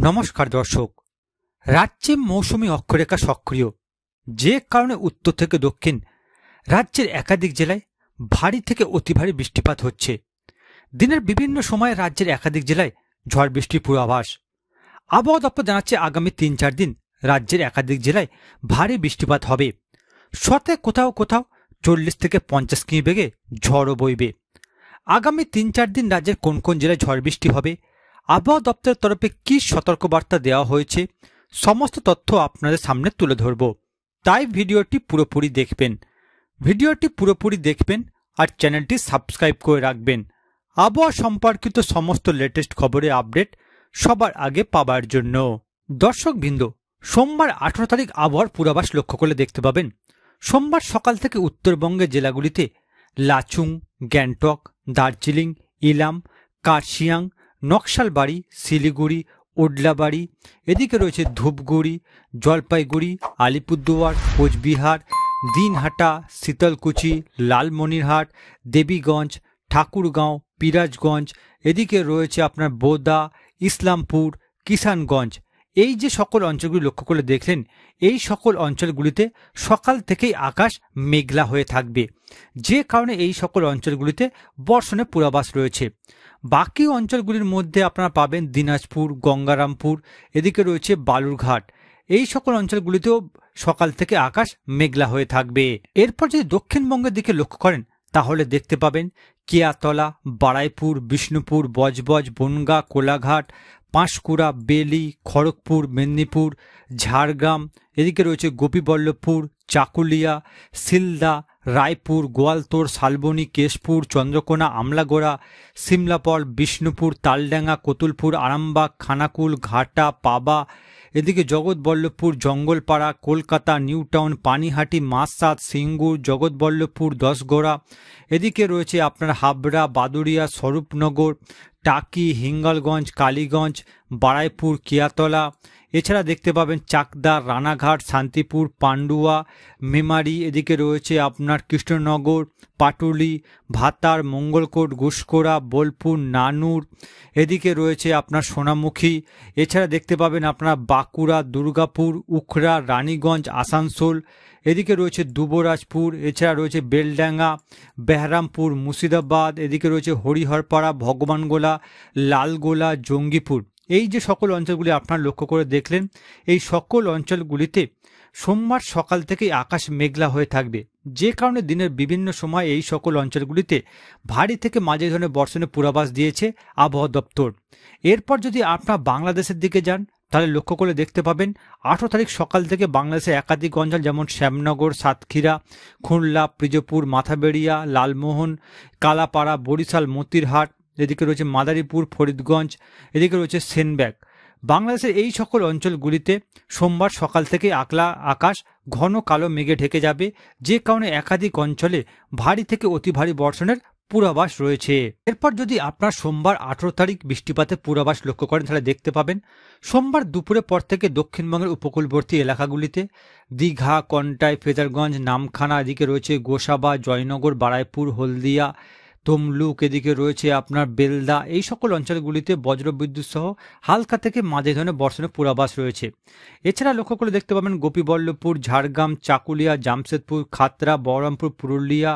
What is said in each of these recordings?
নমস্কার দর্শক। রাজ্যে মৌসুমী অক্ষরেখা সক্রিয়, যে কারণে উত্তর থেকে দক্ষিণ রাজ্যের একাধিক জেলায় ভারী থেকে অতি ভারী বৃষ্টিপাত হচ্ছে। দিনের বিভিন্ন সময়ে রাজ্যের একাধিক জেলায় ঝড় বৃষ্টির পূর্বাভাস। আবহাওয়া দপ্তর জানাচ্ছে আগামী ৩-৪ দিন রাজ্যের একাধিক জেলায় ভারী বৃষ্টিপাত হবে। সাথে কোথাও কোথাও ৪০ থেকে ৫০ কিমি বেগে ঝড়ও বইবে। আগামী ৩-৪ দিন রাজ্যের কোন কোন জেলায় ঝড় বৃষ্টি হবে, আবহাওয়া দপ্তরের তরফে কী সতর্কবার্তা দেওয়া হয়েছে, সমস্ত তথ্য আপনাদের সামনে তুলে ধরব। তাই ভিডিওটি পুরোপুরি দেখবেন আর চ্যানেলটি সাবস্ক্রাইব করে রাখবেন আবহাওয়া সম্পর্কিত সমস্ত লেটেস্ট খবরের আপডেট সবার আগে পাবার জন্য। দর্শকবৃন্দ, সোমবার 18 তারিখ আবহাওয়ার পূর্বাভাস লক্ষ্য করলে দেখতে পাবেন সোমবার সকাল থেকে উত্তরবঙ্গের জেলাগুলিতে লাচুং, গ্যাংটক, দার্জিলিং, ইলাম, কার্শিয়াং, নকশালবাড়ি, শিলিগুড়ি, ওডলাবাড়ি, এদিকে রয়েছে ধূপগুড়ি, জলপাইগুড়ি, আলিপুরদুয়ার, কোচবিহার, দিনহাটা, শীতলকুচি, লালমনিরহাট, দেবীগঞ্জ, ঠাকুরগাঁও, পিরাজগঞ্জ, এদিকে রয়েছে আপনার বোদা, ইসলামপুর, কিষানগঞ্জ। এই যে সকল অঞ্চলগুলি লক্ষ্য করে দেখলেন, এই সকল অঞ্চলগুলিতে সকাল থেকেই আকাশ মেঘলা হয়ে থাকবে, যে কারণে এই সকল অঞ্চলগুলিতে বর্ষণের পূর্বাভাস রয়েছে। বাকি অঞ্চলগুলির মধ্যে আপনারা পাবেন দিনাজপুর, গঙ্গারামপুর, এদিকে রয়েছে বালুরঘাট। এই সকল অঞ্চলগুলিতেও সকাল থেকে আকাশ মেঘলা হয়ে থাকবে। এরপর যদি দক্ষিণবঙ্গের দিকে লক্ষ্য করেন তাহলে দেখতে পাবেন কেয়াতলা, বারাইপুর, বিষ্ণুপুর, বজবজ, বনগাঁ, কোলাঘাট, পাঁশকুড়া, বেলি, খড়গপুর, মেদিনীপুর, ঝাড়গ্রাম, এদিকে রয়েছে গোপীবল্লভপুর, চাকুলিয়া, সিলদা, রায়পুর, গোয়ালতোড়, শালবনী, কেশপুর, চন্দ্রকোনা, আমলাগোড়া, সিমলাপল, বিষ্ণুপুর, তালডাঙ্গা, কতুলপুর, আরামবাগ, খানাকুল, ঘাটা, পাবা, এদিকে জগৎবল্লভপুর, জঙ্গলপাড়া, কলকাতা, নিউ টাউন, পানিহাটি, মাসাদ, সিঙ্গুর, জগৎবল্লভপুর, দশগড়া, এদিকে রয়েছে আপনার হাবড়া, বাদুড়িয়া, স্বরূপনগর, টাকি, হিঙ্গলগঞ্জ, কালীগঞ্জ, বারাইপুর, কেয়াতলা, এছাড়া দেখতে পাবেন চাকদা, রানাঘাট, শান্তিপুর, পান্ডুয়া, মেমারি, এদিকে রয়েছে আপনার কৃষ্ণনগর, পাটুলি, ভাতার, মঙ্গলকোট, ঘুসকোড়া, বোলপুর, নানুর, এদিকে রয়েছে আপনার সোনামুখী, এছাড়া দেখতে পাবেন আপনার বাঁকুড়া, দুর্গাপুর, উখড়া, রানীগঞ্জ, আসানসোল, এদিকে রয়েছে দুবরাজপুর, এছাড়া রয়েছে বেলডাঙ্গা, বেহরামপুর, মুর্শিদাবাদ, এদিকে রয়েছে হরিহরপাড়া, ভগবানগোলা, লালগোলা, জঙ্গিপুর। এই যে সকল অঞ্চলগুলি আপনারা লক্ষ্য করে দেখলেন, এই সকল অঞ্চলগুলিতে সোমবার সকাল থেকেই আকাশ মেঘলা হয়ে থাকবে, যে কারণে দিনের বিভিন্ন সময় এই সকল অঞ্চলগুলিতে ভারী থেকে মাঝারি ধরনের বর্ষণের পূর্বাভাস দিয়েছে আবহাওয়া দপ্তর। এরপর যদি আপনারা বাংলাদেশের দিকে যান তাহলে লক্ষ্য করে দেখতে পাবেন 18 তারিখ সকাল থেকে বাংলাদেশের একাধিক অঞ্চল যেমন শ্যামনগর, সাতক্ষীরা, খুলনা, পিরোজপুর, মাথাবেড়িয়া, লালমোহন, কালাপাড়া, বরিশাল, মতিরহাট, এদিকে রয়েছে মাদারীপুর, ফরিদগঞ্জ, এদিকে রয়েছে সেনবাগ। বাংলাদেশের এই সকল অঞ্চলগুলিতে সোমবার সকাল থেকে আকাশ ঘন কালো মেঘে ঢেকে যাবে, যে কারণে একাধিক অঞ্চলে ভারী থেকে অতি ভারী বর্ষণের পূর্বাভাস রয়েছে। এরপর যদি আপনার সোমবার 18 তারিখ বৃষ্টিপাতের পূর্বাভাস লক্ষ্য করেন তাহলে দেখতে পাবেন সোমবার দুপুরের পর থেকে দক্ষিণবঙ্গের উপকূলবর্তী এলাকাগুলিতে দীঘা, কন্টাই, ফেজারগঞ্জ, নামখানা, এদিকে রয়েছে গোসাবা, জয়নগর, বারাইপুর, হলদিয়া, তমলুক, এদিকে রয়েছে আপনার বেলদা, এই সকল অঞ্চলগুলিতে বজ্রবিদ্যুৎ সহ হালকা থেকে মাঝারি ধরনের বর্ষণের পূর্বাভাস রয়েছে। এছাড়া লক্ষ্য করে দেখতে পাবেন গোপীবল্লভপুর, ঝাড়গ্রাম, চাকুলিয়া, জামশেদপুর, খাতড়া, বহরমপুর, পুরুলিয়া,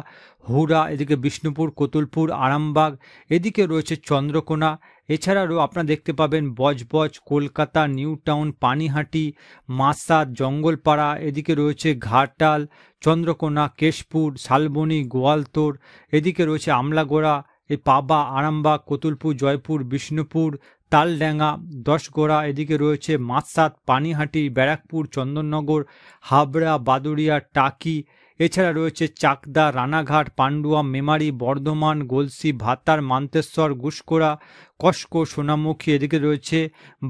হুড়া, এদিকে বিষ্ণুপুর, কতুলপুর, আরামবাগ, এদিকে রয়েছে চন্দ্রকোনা, এছাড়াও আপনারা দেখতে পাবেন বজবজ, কলকাতা, নিউ টাউন, পানিহাটি, মাসাদ, জঙ্গলপাড়া, এদিকে রয়েছে ঘাটাল, চন্দ্রকোনা, কেশপুর, শালবনী, গোয়ালতোড়, এদিকে রয়েছে আমলাগোড়া, এই পাবা, আরামবাগ, কতুলপুর, জয়পুর, বিষ্ণুপুর, তালডাঙ্গা, দশগড়া, এদিকে রয়েছে মাসাদ, পানিহাটি, ব্যারাকপুর, চন্দননগর, হাবড়া, বাদুড়িয়া, টাকি, এছাড়া রয়েছে চাকদা, রানাঘাট, পান্ডুয়া, মেমারি, বর্ধমান, গলসি, ভাতার, মান্তেশ্বর, ঘুসকোড়া, কসকো, সোনামুখী, এদিকে রয়েছে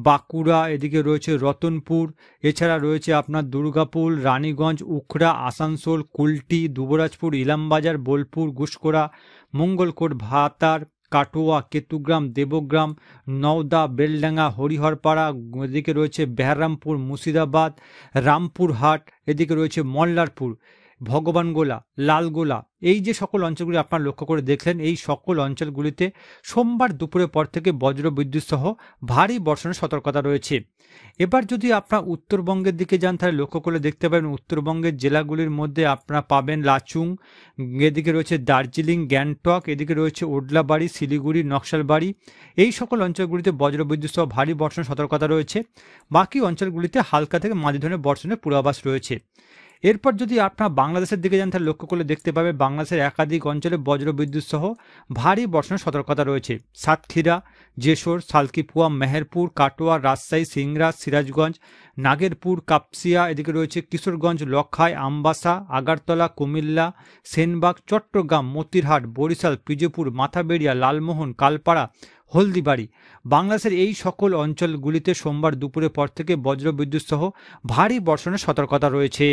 বাঁকুড়া, এদিকে রয়েছে রতনপুর, এছাড়া রয়েছে আপনার দুর্গাপুর, রানীগঞ্জ, উখড়া, আসানসোল, কুলটি, দুবরাজপুর, ইলামবাজার, বোলপুর, ঘুসকোড়া, মঙ্গলকোট, ভাতার, কাটোয়া, কেতুগ্রাম, দেবগ্রাম, নওদা, বেলডাঙ্গা, হরিহরপাড়া, এদিকে রয়েছে বেহরামপুর, মুর্শিদাবাদ, রামপুরহাট, এদিকে রয়েছে মল্লারপুর। ভগবানগোলা, লালগোলা, এই যে সকল অঞ্চলগুলি আপনারা লক্ষ্য করে দেখলেন, এই সকল অঞ্চলগুলিতে সোমবার দুপুরের পর থেকে বজ্রবিদ্যুৎ সহ ভারী বর্ষণের সতর্কতা রয়েছে। এবার যদি আপনার উত্তরবঙ্গের দিকে যান তাহলে লক্ষ্য করে দেখতে পাবেন উত্তরবঙ্গের জেলাগুলির মধ্যে আপনারা পাবেন লাচুং, এদিকে রয়েছে দার্জিলিং, গ্যাংটক, এদিকে রয়েছে ওডলাবাড়ি, শিলিগুড়ি, নকশালবাড়ি, এই সকল অঞ্চলগুলিতে বজ্রবিদ্যুৎ সহ ভারী বর্ষণের সতর্কতা রয়েছে। বাকি অঞ্চলগুলিতে হালকা থেকে মাঝারি ধরনের বর্ষণের পূর্বাভাস রয়েছে। এরপর যদি আপনার বাংলাদেশের দিকে যান তাহলে লক্ষ্য করলে দেখতে পাবে বাংলাদেশের একাধিক অঞ্চলে বজ্রবিদ্যুৎ সহ ভারী বর্ষণের সতর্কতা রয়েছে। সাতক্ষীরা, যশোর, সালকিপুয়া, মেহেরপুর, কাটোয়া, রাজশাহী, সিংড়া, সিরাজগঞ্জ, নাগেরপুর, কাপসিয়া, এদিকে রয়েছে কিশোরগঞ্জ, লখাই, আমবাসা, আগারতলা, কুমিল্লা, সেনবাগ, চট্টগ্রাম, মতিরহাট, বরিশাল, পিজপুর, মাথাবেড়িয়া, লালমোহন, কালপাড়া, হলদিবাড়ি, বাংলাদেশের এই সকল অঞ্চলগুলিতে সোমবার দুপুরের পর থেকে বজ্রবিদ্যুৎ সহ ভারী বর্ষণের সতর্কতা রয়েছে।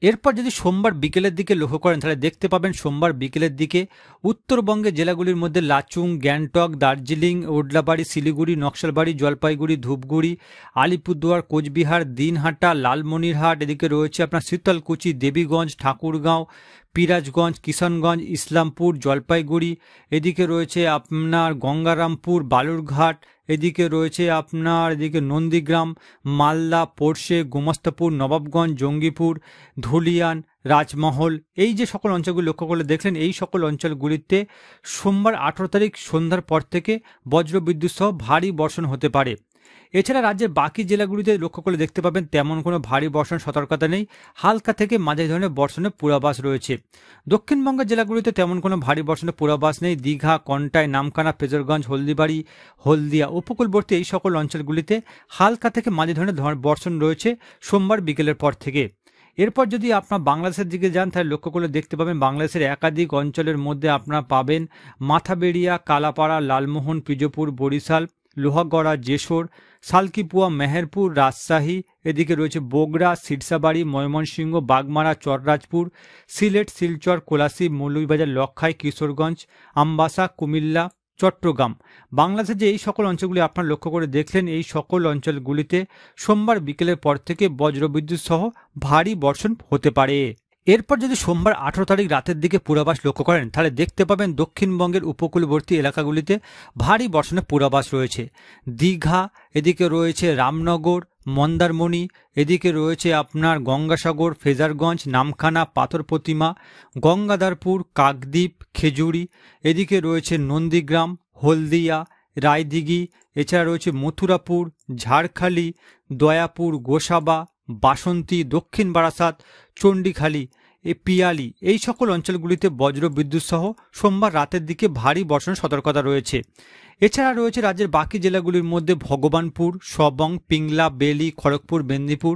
এরপর যদি সোমবার বিকেলের দিকে লক্ষ্য করেন তাহলে দেখতে পাবেন সোমবার বিকেলের দিকে উত্তরবঙ্গের জেলাগুলির মধ্যে লাচুং, গ্যাংটক, দার্জিলিং, ওডলাবাড়ি, শিলিগুড়ি, নকশালবাড়ি, জলপাইগুড়ি, ধূপগুড়ি, আলিপুরদুয়ার, কোচবিহার, দিনহাটা, লালমনিরহাট, এদিকে রয়েছে আপনার শীতলকুচি, দেবীগঞ্জ, ঠাকুরগাঁও, পিরাজগঞ্জ, কিষানগঞ্জ, ইসলামপুর, জলপাইগুড়ি, এদিকে রয়েছে আপনার গঙ্গারামপুর, বালুরঘাট, এদিকে রয়েছে আপনার এদিকে নন্দীগ্রাম, মালদা, পোরশে, গোমস্তাপুর, নবাবগঞ্জ, জঙ্গিপুর, ধুলিয়ান, রাজমহল, এই যে সকল অঞ্চলগুলি লক্ষ্য করলে দেখলেন এই সকল অঞ্চলগুলিতে সোমবার 18 তারিখ সন্ধ্যার পর থেকে বজ্রবিদ্যুৎ সহ ভারী বর্ষণ হতে পারে। এছাড়া রাজ্যের বাকি জেলাগুলিতে লক্ষ্য করলে দেখতে পাবেন তেমন কোনো ভারী বর্ষণ সতর্কতা নেই, হালকা থেকে মাঝারি ধরনের বর্ষণের পূর্বাভাস রয়েছে। দক্ষিণবঙ্গের জেলাগুলিতে তেমন কোনো ভারী বর্ষণের পূর্বাভাস নেই। দীঘা, কন্টাই, নামখানা, ফেজরগঞ্জ, হলদিবাড়ি, হলদিয়া, উপকূলবর্তী এই সকল অঞ্চলগুলিতে হালকা থেকে মাঝারি ধরনের বর্ষণ রয়েছে সোমবার বিকেলের পর থেকে। এরপর যদি আপনার বাংলাদেশের দিকে যান তাহলে লক্ষ্য করলে দেখতে পাবেন বাংলাদেশের একাধিক অঞ্চলের মধ্যে আপনারা পাবেন মাথাবেড়িয়া, কালাপাড়া, লালমোহন, পিজপুর, বরিশাল, লোহাগড়া, যশোর, সালকিপুয়া, মেহেরপুর, রাজশাহী, এদিকে রয়েছে বগুড়া, সিরসাবাড়ি, ময়মনসিংহ, বাগমারা, চররাজপুর, সিলেট, শিলচর, কোলাসিব, মৌলভীবাজার, লখাই, কিশোরগঞ্জ, আমবাসা, কুমিল্লা, চট্টগ্রাম। বাংলাদেশের যে এই সকল অঞ্চলগুলি আপনারা লক্ষ্য করে দেখলেন এই সকল অঞ্চলগুলিতে সোমবার বিকেলের পর থেকে বজ্রবিদ্যুৎ সহ ভারী বর্ষণ হতে পারে। এরপর যদি সোমবার 18 তারিখ রাতের দিকে পূর্বাভাস লক্ষ্য করেন তাহলে দেখতে পাবেন দক্ষিণবঙ্গের উপকূলবর্তী এলাকাগুলিতে ভারী বর্ষণের পূর্বাভাস রয়েছে। দীঘা, এদিকে রয়েছে রামনগর, মন্দারমণি, এদিকে রয়েছে আপনার গঙ্গাসাগর, ফেজারগঞ্জ, নামখানা, পাথর প্রতিমা, গঙ্গাধারপুর, কাকদ্বীপ, খেজুরি, এদিকে রয়েছে নন্দীগ্রাম, হলদিয়া, রায়দিঘি, এছাড়া রয়েছে মথুরাপুর, ঝাড়খালি, দয়াপুর, গোসাবা, বাসন্তী, দক্ষিণ বারাসাত, চণ্ডীখালি, পিয়ালি, এই সকল অঞ্চলগুলিতে বজ্রবিদ্যুৎ সহ সোমবার রাতের দিকে ভারী বর্ষণের সতর্কতা রয়েছে। এছাড়া রয়েছে রাজ্যের বাকি জেলাগুলির মধ্যে ভগবানপুর, সবং, পিংলা, বেলি, খড়গপুর, মেদিনীপুর,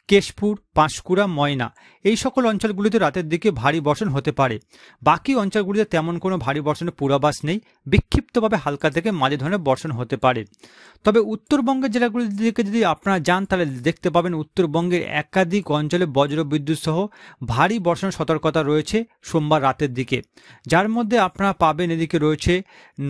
কেশপুর, পাঁশকুড়া, ময়না, এই সকল অঞ্চলগুলিতে রাতের দিকে ভারী বর্ষণ হতে পারে। বাকি অঞ্চলগুলিতে তেমন কোনো ভারী বর্ষণের পূর্বাভাস নেই, বিক্ষিপ্তভাবে হালকা থেকে মাঝারি ধরনের বর্ষণ হতে পারে। তবে উত্তরবঙ্গের জেলাগুলির দিকে যদি আপনারা যান তাহলে দেখতে পাবেন উত্তরবঙ্গের একাধিক অঞ্চলে বজ্রবিদ্যুৎ সহ ভারী বর্ষণের সতর্কতা রয়েছে সোমবার রাতের দিকে, যার মধ্যে আপনারা পাবেন এদিকে রয়েছে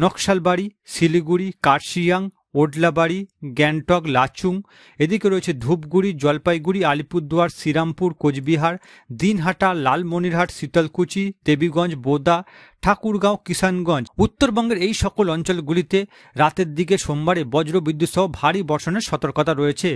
নকশালবাড়ি, শিলিগুড়ি, কার্শিয়াং, ওডলাবাড়ি, গ্যাংটক, লাচুং, এদিকে রয়েছে ধূপগুড়ি, জলপাইগুড়ি, আলিপুরদুয়ার, শ্রীরামপুর, কোচবিহার, দিনহাটা, লালমনিরহাট, শীতলকুচি, দেবীগঞ্জ, বোদা, ঠাকুরগাঁও, কিষানগঞ্জ। উত্তরবঙ্গের এই সকল অঞ্চলগুলিতে রাতের দিকে সোমবারে বজ্রবিদ্যুৎ সহ ভারী বর্ষণের সতর্কতা রয়েছে।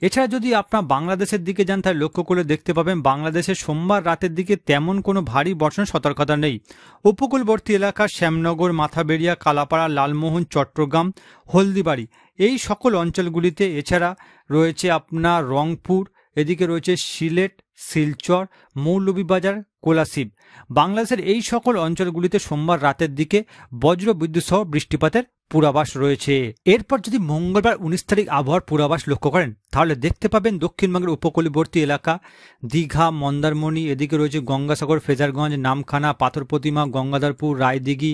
এছাড়া যদি আপনার বাংলাদেশের দিকে যান তাহলে লক্ষ্য করে দেখতে পাবেন বাংলাদেশের সোমবার রাতের দিকে তেমন কোনো ভারী বর্ষণের সতর্কতা নেই। উপকূলবর্তী এলাকা শ্যামনগর, মাথাবেড়িয়া, কালাপাড়া, লালমোহন, চট্টগ্রাম, হলদিবাড়ি, এই সকল অঞ্চলগুলিতে, এছাড়া রয়েছে আপনার রংপুর, এদিকে রয়েছে সিলেট, শিলচর, মৌলভীবাজার, কোলাসিব, বাংলাদেশের এই সকল অঞ্চলগুলিতে সোমবার রাতের দিকে বজ্রবিদ্যুৎ সহ বৃষ্টিপাতের পূর্বাভাস রয়েছে। এরপর যদি মঙ্গলবার 19 তারিখ আবহাওয়ার পূর্বাভাস লক্ষ্য করেন তাহলে দেখতে পাবেন দক্ষিণবঙ্গের উপকূলবর্তী এলাকা দীঘা, মন্দারমণি, এদিকে রয়েছে গঙ্গাসাগর, ফেজারগঞ্জ, নামখানা, পাথর প্রতিমা, গঙ্গাধারপুর, রায়দিঘি,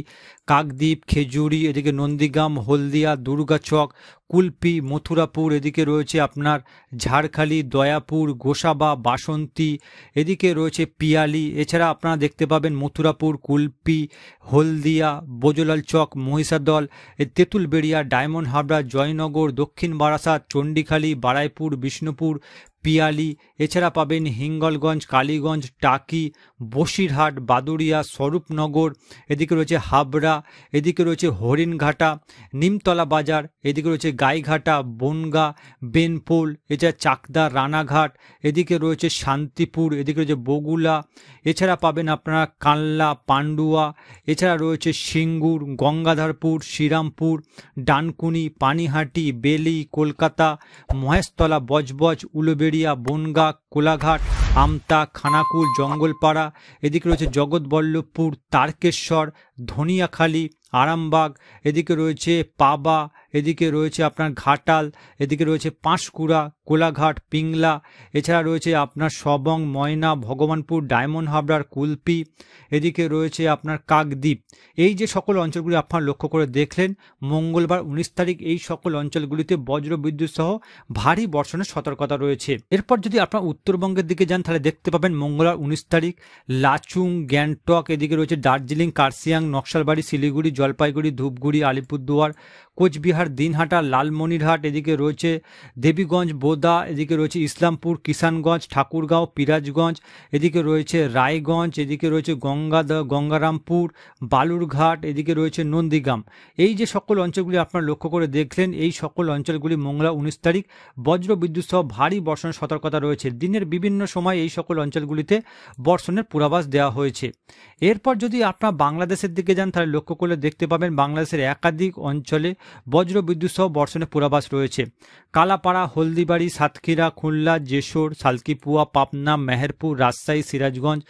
কাকদ্বীপ, খেজুরি, এদিকে নন্দীগ্রাম, হলদিয়া, দুর্গাচক, কুলপি, মথুরাপুর, এদিকে রয়েছে আপনার ঝাড়খালি, দয়াপুর, গোসাবা, বাসন্তী, এদিকে রয়েছে পিয়ালি, এছাড়া আপনারা দেখতে পাবেন মথুরাপুর, কুলপি, হলদিয়া, বোজলাল চক, মহিষাদল, তেঁতুলবেড়িয়া, ডায়মন্ড হাবড়া, জয়নগর, দক্ষিণ বারাসাত, চণ্ডীখালি, বারাইপুর, বিষ্ণুপুর, পিয়ালি, এছাড়া পাবেন হিঙ্গলগঞ্জ, কালীগঞ্জ, টাকি, বসিরহাট, বাদুড়িয়া, স্বরূপনগর, এদিকে রয়েছে হাবড়া, এদিকে রয়েছে হরিণঘাটা, নিমতলা বাজার, এদিকে রয়েছে গাইঘাটা, বনগা, বেনপোল, এছাড়া চাকদা, রানাঘাট, এদিকে রয়েছে শান্তিপুর, এদিকে রয়েছে বগুলা, এছাড়া পাবেন আপনারা কানলা, পান্ডুয়া, এছাড়া রয়েছে সিঙ্গুর, গঙ্গাধরপুর, শ্রীরামপুর, ডানকুনি, পানিহাটি, বেলি, কলকাতা, মহেশতলা, বজবজ, উলুবেড়িয়া, বনগা, কোলাঘাট, আমতা, খানাকুল, জঙ্গলপাড়া, এদিকে রয়েছে জগৎবল্লভপুর, তারকেশ্বর, ধনিয়াখালী, আরামবাগ, এদিকে রয়েছে পাবা, এদিকে রয়েছে আপনার ঘাটাল, এদিকে রয়েছে পাঁশকুড়া, কোলাঘাট, পিংলা, এছাড়া রয়েছে আপনার সবং, ময়না, ভগবানপুর, ডায়মন্ড হাবড়ার, কুলপি, এদিকে রয়েছে আপনার কাকদ্বীপ। এই যে সকল অঞ্চলগুলি আপনারা লক্ষ্য করে দেখলেন, মঙ্গলবার 19 তারিখ এই সকল অঞ্চলগুলিতে বজ্র বিদ্যুৎ সহ ভারী বর্ষণের সতর্কতা রয়েছে। এরপর যদি আপনারা উত্তরবঙ্গের দিকে যান তাহলে দেখতে পাবেন মঙ্গলবার 19 তারিখ লাচুং, গ্যাংটক, এদিকে রয়েছে দার্জিলিং, কার্শিয়াং, নকশালবাড়ি, শিলিগুড়ি, জলপাইগুড়ি, ধূপগুড়ি, আলিপুরদুয়ার, কোচবিহার, দিনহাটা, লালমনিরহাট, এদিকে রয়েছে দেবীগঞ্জ, বোদা, এদিকে রয়েছে ইসলামপুর, কিষানগঞ্জ, ঠাকুরগাঁও, পিরাজগঞ্জ, এদিকে রয়েছে রায়গঞ্জ, এদিকে রয়েছে গঙ্গারামপুর, বালুরঘাট, এদিকে রয়েছে নন্দীগ্রাম। এই যে সকল অঞ্চলগুলি আপনারা লক্ষ্য করে দেখলেন, এই সকল অঞ্চলগুলি মঙ্গলবার 19 তারিখ বজ্র বিদ্যুৎ সহ ভারী বর্ষণের সতর্কতা রয়েছে। দিনের বিভিন্ন সময় এই সকল অঞ্চলগুলিতে বর্ষণের পূর্বাভাস দেওয়া হয়েছে। এরপর যদি আপনারা বাংলাদেশের দিকে যান তাহলে লক্ষ্য করলে দেখতে পাবেন বাংলাদেশের একাধিক অঞ্চলে বজ্র বিদ্যুৎ সহ বর্ষণের পূর্বাভাস রয়েছে। কালাপাড়া, হলদিবাড়ি, সাতক্ষীরা, খুলনা, যশোর, সালকিপুয়া, পাবনা, মেহেরপুর, রাজশাহী, সিরাজগঞ্জ,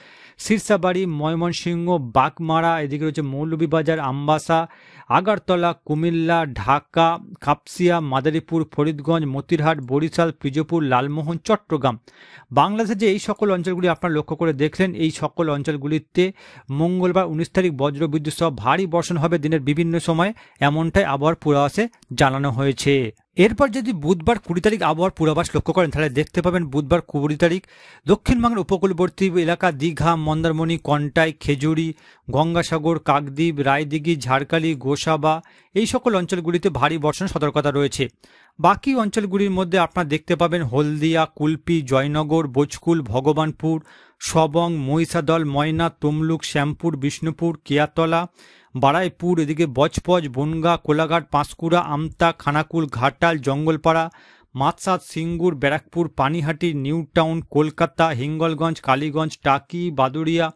সিরসাবাড়ি, ময়মনসিংহ, বাগমারা, এদিকে রয়েছে মৌলভীবাজার, আমবাসা, আগারতলা, কুমিল্লা, ঢাকা, কাপসিয়া, মাদারীপুর, ফরিদগঞ্জ, মতিরহাট, বরিশাল, পিজপুর, লালমোহন, চট্টগ্রাম। বাংলাদেশে যে এই সকল অঞ্চলগুলি আপনারা লক্ষ্য করে দেখলেন, এই সকল অঞ্চলগুলিতে মঙ্গলবার 19 তারিখ বজ্র বিদ্যুৎ সহ ভারী বর্ষণ হবে দিনের বিভিন্ন সময়, এমনটাই আবহাওয়ার পূর্বাভাসে জানানো হয়েছে। এরপর যদি বুধবার 20 তারিখ আবহাওয়ার পূর্বাভাস লক্ষ্য করেন তাহলে দেখতে পাবেন বুধবার 20 তারিখ দক্ষিণবঙ্গের উপকূলবর্তী এলাকা দীঘা, মন্দারমণি, কন্টাই, খেজুরি, গঙ্গাসাগর, কাকদ্বীপ, রায়দিঘি, ঝাড়খালি, গোসাবা, এই সকল অঞ্চলগুলিতে ভারী বর্ষণের সতর্কতা রয়েছে। বাকি অঞ্চলগুলির মধ্যে আপনারা দেখতে পাবেন হলদিয়া, কুলপি, জয়নগর, বোচকুল, ভগবানপুর, সবং, মহিষাদল, ময়না, তমলুক, শ্যামপুর, বিষ্ণুপুর, কেয়াতলা, বারাইপুর, এদিকে বজবজ, বনগা, কোলাঘাট, পাঁশকুড়া, আমতা, খানাকুল, ঘাটাল, জঙ্গলপাড়া, মাতসাদ, সিঙ্গুর, ব্যারাকপুর, পানিহাটি, নিউ টাউন, কলকাতা, হিঙ্গলগঞ্জ, কালীগঞ্জ, টাকি, বাদুড়িয়া,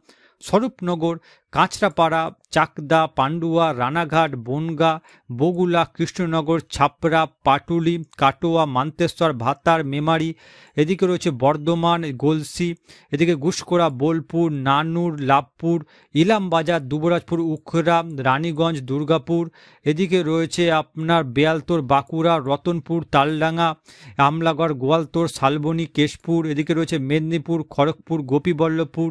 স্বরূপনগর, কাঁচরাপাড়া, চাকদা, পান্ডুয়া, রানাঘাট, বনগা, বগুলা, কৃষ্ণনগর, ছাপড়া, পাটুলি, কাটোয়া, মান্তেশ্বর, ভাতার, মেমারি, এদিকে রয়েছে বর্ধমান, গলসি, এদিকে গুসকোড়া, বোলপুর, নানুর, লাভপুর, ইলামবাজার, দুবরাজপুর, উখরা, রানীগঞ্জ, দুর্গাপুর, এদিকে রয়েছে আপনার বেয়ালতোর, বাঁকুড়া, রতনপুর, তালডাঙ্গা, আমলাগড়, গোয়ালতোর, শালবনী, কেশপুর, এদিকে রয়েছে মেদিনীপুর, খড়গপুর, গোপীবল্লভপুর,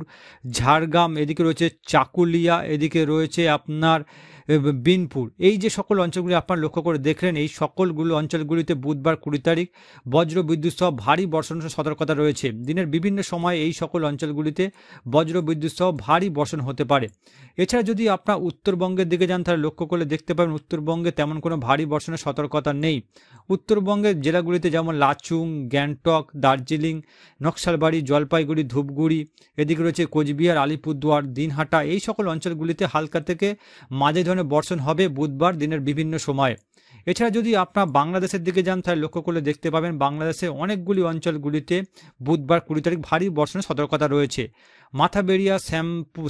ঝাড়গ্রাম, এদিকে রয়েছে চাকুলিয়া, এদিকে রয়েছে আপনার বিনপুর। এই যে সকল অঞ্চলগুলি আপনারা লক্ষ্য করে দেখলেন, এই সকলগুলো অঞ্চলগুলিতে বুধবার 20 তারিখ বজ্র বিদ্যুৎ সহ ভারী বর্ষণের সতর্কতা রয়েছে। দিনের বিভিন্ন সময় এই সকল অঞ্চলগুলিতে বজ্র বিদ্যুৎ সহ ভারী বর্ষণ হতে পারে। এছাড়া যদি আপনার উত্তরবঙ্গের দিকে যান তাহলে লক্ষ্য করলে দেখতে পাবেন উত্তরবঙ্গে তেমন কোনো ভারী বর্ষণের সতর্কতা নেই। উত্তরবঙ্গের জেলাগুলিতে যেমন লাচুং, গ্যাংটক, দার্জিলিং, নকশালবাড়ি, জলপাইগুড়ি, ধূপগুড়ি, এদিকে রয়েছে কোচবিহার, আলিপুরদুয়ার, দিনহাটা, এই সকল অঞ্চলগুলিতে হালকা থেকে মাঝে ধরনের বর্ষণ হবে বুধবার দিনের বিভিন্ন সময়। এছাড়া যদি আপনার বাংলাদেশের দিকে যান তাহলে লক্ষ্য করলে দেখতে পাবেন বাংলাদেশের অনেকগুলি অঞ্চলগুলিতে বুধবার 20 তারিখ ভারী বর্ষণের সতর্কতা রয়েছে। মাথাবেড়িয়া,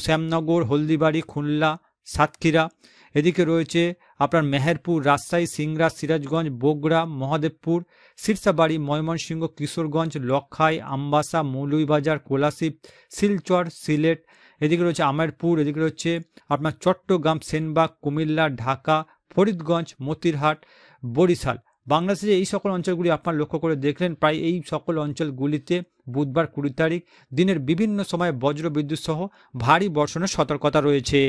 শ্যামনগর, হলদিবাড়ি, খুলনা, সাতক্ষীরা, এদিকে রয়েছে আপনার মেহেরপুর, রাজশাহী, সিংড়া, সিরাজগঞ্জ, বগুড়া, মহাদেবপুর, সিরসাবাড়ি, ময়মনসিংহ, কিশোরগঞ্জ, লক্ষাই, আমবাসা, মৌলভীবাজার, কোলাশিব, শিলচর, সিলেট, এদিকে রয়েছে আমেরপুর, এদিকে রয়েছে আপনার চট্টগ্রাম, সেনবাগ, কুমিল্লা, ঢাকা, ফরিদগঞ্জ, মতিরহাট, বরিশাল। বাংলাদেশে এই সকল অঞ্চলগুলি আপনার লক্ষ্য করে দেখলেন, প্রায় এই সকল অঞ্চলগুলিতে বুধবার 20 তারিখ দিনের বিভিন্ন সময় বজ্র বিদ্যুৎ সহ ভারী বর্ষণের সতর্কতা রয়েছে।